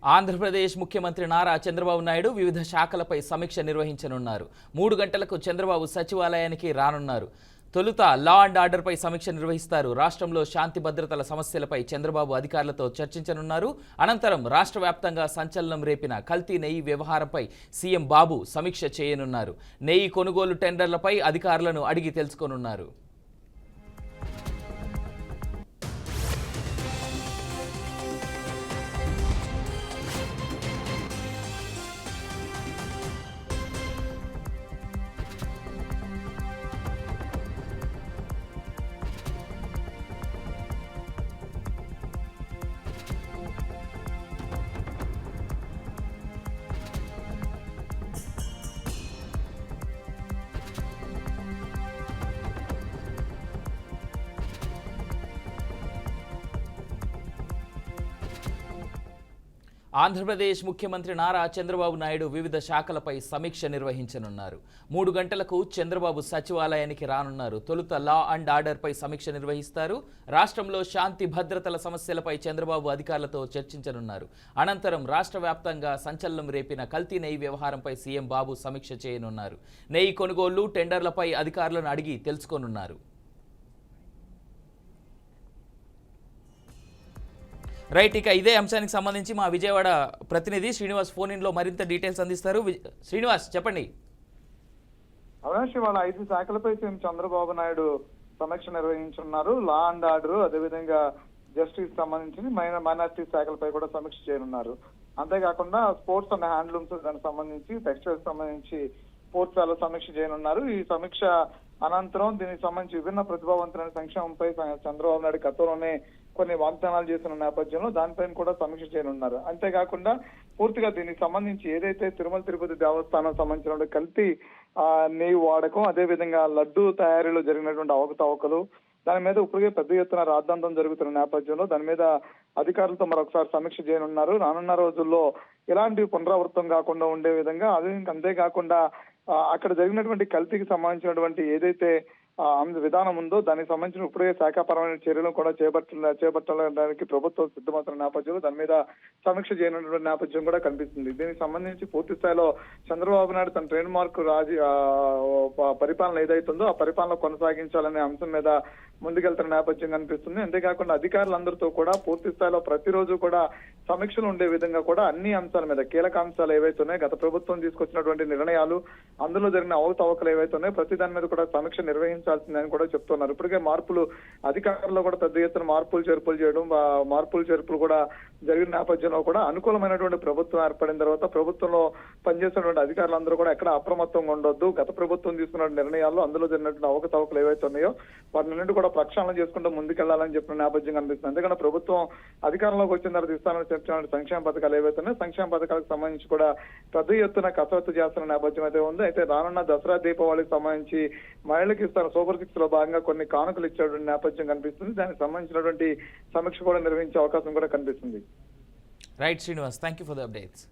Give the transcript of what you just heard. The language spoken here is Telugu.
ఆంధ్రప్రదేశ్ ముఖ్యమంత్రి నారా చంద్రబాబు నాయుడు వివిధ శాఖలపై సమీక్ష నిర్వహించనున్నారు. 3 గంటలకు చంద్రబాబు సచివాలయానికి రానున్నారు. తొలుత లా అండ్ ఆర్డర్పై సమీక్ష నిర్వహిస్తారు. రాష్ట్రంలో శాంతి భద్రతల సమస్యలపై చంద్రబాబు అధికారులతో చర్చించనున్నారు. అనంతరం రాష్ట్ర వ్యాప్తంగా సంచలనం రేపిన కల్తీ నెయ్యి వ్యవహారంపై సీఎం బాబు సమీక్ష చేయనున్నారు. నెయ్యి కొనుగోలు టెండర్లపై అధికారులను అడిగి తెలుసుకోనున్నారు. ఆంధ్రప్రదేశ్ ముఖ్యమంత్రి నారా చంద్రబాబు నాయుడు వివిధ శాఖలపై సమీక్ష నిర్వహించనున్నారు. 3 గంటలకు చంద్రబాబు సచివాలయానికి రానున్నారు. తొలుత లా అండ్ ఆర్డర్పై సమీక్ష నిర్వహిస్తారు. రాష్ట్రంలో శాంతి భద్రతల సమస్యలపై చంద్రబాబు అధికారులతో చర్చించనున్నారు. అనంతరం రాష్ట్ర వ్యాప్తంగా సంచలనం రేపిన కల్తీ నెయ్యి వ్యవహారంపై సీఎం బాబు సమీక్ష చేయనున్నారు. నెయ్యి కొనుగోళ్లు టెండర్లపై అధికారులను అడిగి తెలుసుకోనున్నారు. రైట్, ఇక ఇదే అంశానికి సంబంధించి మా విజయవాడ ప్రతినిధి శ్రీనివాస్ ఫోన్ ఇన్లో మరింత డీటెయిల్స్ అందిస్తారు. శ్రీనివాస్, చెప్పండి. అవినాష్, ఇవాళ 5 శాఖలపై సీఎం చంద్రబాబు నాయుడు సమీక్ష నిర్వహించున్నారు. లా అండ్ ఆర్డర్, అదేవిధంగా జస్టిస్ సంబంధించి మైనార్టీ శాఖలపై కూడా సమీక్ష చేయనున్నారు. అంతేకాకుండా స్పోర్ట్స్ అండ్ హ్యాండ్లూమ్స్ దానికి సంబంధించి, టెక్స్టైల్స్ సంబంధించి పూర్తిస్థాయిలో సమీక్ష చేయనున్నారు. ఈ సమీక్ష అనంతరం దీనికి సంబంధించి విభిన్న ప్రతిభావంతులైన సంక్షేమంపై చంద్రబాబు నాయుడు గతంలోనే కొన్ని వాగ్దానాలు చేసిన నేపథ్యంలో దానిపైన కూడా సమీక్ష చేయనున్నారు. అంతేకాకుండా పూర్తిగా దీనికి సంబంధించి ఏదైతే తిరుమల తిరుపతి దేవస్థానం సంబంధించిన కల్తీ నెయ్యి వాడకం, అదేవిధంగా లడ్డూ తయారీలో జరిగినటువంటి అవకతవకలు, దాని మీద ఇప్పటికే పెద్ద ఎత్తున రాద్ధాంతం జరుగుతున్న నేపథ్యంలో దాని మీద అధికారులతో మరొకసారి సమీక్ష చేయనున్నారు. రానున్న రోజుల్లో ఎలాంటి పునరావృతం కాకుండా ఉండే విధంగా, అంతేకాకుండా అక్కడ జరిగినటువంటి కల్తీకి సంబంధించినటువంటి ఏదైతే విధానం ఉందో దానికి సంబంధించిన ఇప్పుడే శాఖాపరమైన చర్యలను కూడా చేపట్టడానికి ప్రభుత్వం సిద్ధమవుతున్న నేపథ్యంలో దాని మీద సమీక్ష చేయనున్నటువంటి నేపథ్యం కూడా కనిపిస్తుంది. దీనికి సంబంధించి పూర్తి స్థాయిలో చంద్రబాబు నాయుడు తన ట్రేడ్ మార్క్ పరిపాలన ఏదైతుందో ఆ పరిపాలన కొనసాగించాలనే అంశం మీద ముందుకెళ్తున్న నేపథ్యం కనిపిస్తుంది. అంతేకాకుండా అధికారులందరితో కూడా పూర్తి స్థాయిలో ప్రతిరోజు కూడా సమీక్షలు ఉండే విధంగా కూడా అన్ని అంశాల మీద, కీలక అంశాలు ఏవైతే ఉన్నాయో, గత ప్రభుత్వం తీసుకొచ్చినటువంటి నిర్ణయాలు, అందులో జరిగిన అవకతవకలు ఏవైతే ఉన్నాయో ప్రతి దాని మీద కూడా సమీక్ష నిర్వహించాల్సిందని కూడా చెప్తున్నారు. ఇప్పటికే మార్పులు, అధికారుల్లో కూడా పెద్ద ఎత్తున మార్పులు చేర్పులు కూడా జరిగిన నేపథ్యంలో కూడా అనుకూలమైనటువంటి ప్రభుత్వం ఏర్పడిన తర్వాత ప్రభుత్వంలో పనిచేసినటువంటి అధికారులందరూ కూడా ఎక్కడ అప్రమత్తంగా ఉండొద్దు, గత ప్రభుత్వం తీసుకున్న నిర్ణయాల్లో అందులో జరిగినటువంటి అవకతవకలు ఏవైతే ఉన్నాయో వాటి నుండి కూడా ప్రక్షాళన చేసుకుంటూ ముందుకెళ్లాలని చెప్పిన నేపథ్యం కనిపిస్తుంది. అందుకని ప్రభుత్వం అధికారంలోకి వచ్చిన తర్వాత ఇస్తానని చెప్పిన సంక్షేమ పథకాలు ఏవైతే ఉన్నాయో సంక్షేమ పథకాలకు సంబంధించి కూడా పెద్ద ఎత్తున కసరత్తు చేస్తున్న నేపథ్యం అయితే ఉంది. అయితే రానున్న దసరా దీపావళికి సంబంధించి మహిళలకు ఇస్తాను సూపర్ 6 లో భాగంగా కొన్ని కానుకలు ఇచ్చేటువంటి నేపథ్యం కనిపిస్తుంది. దానికి సంబంధించినటువంటి సమీక్ష కూడా నిర్వహించే అవకాశం కూడా కనిపిస్తుంది. Right Srinivas, thank you for the updates.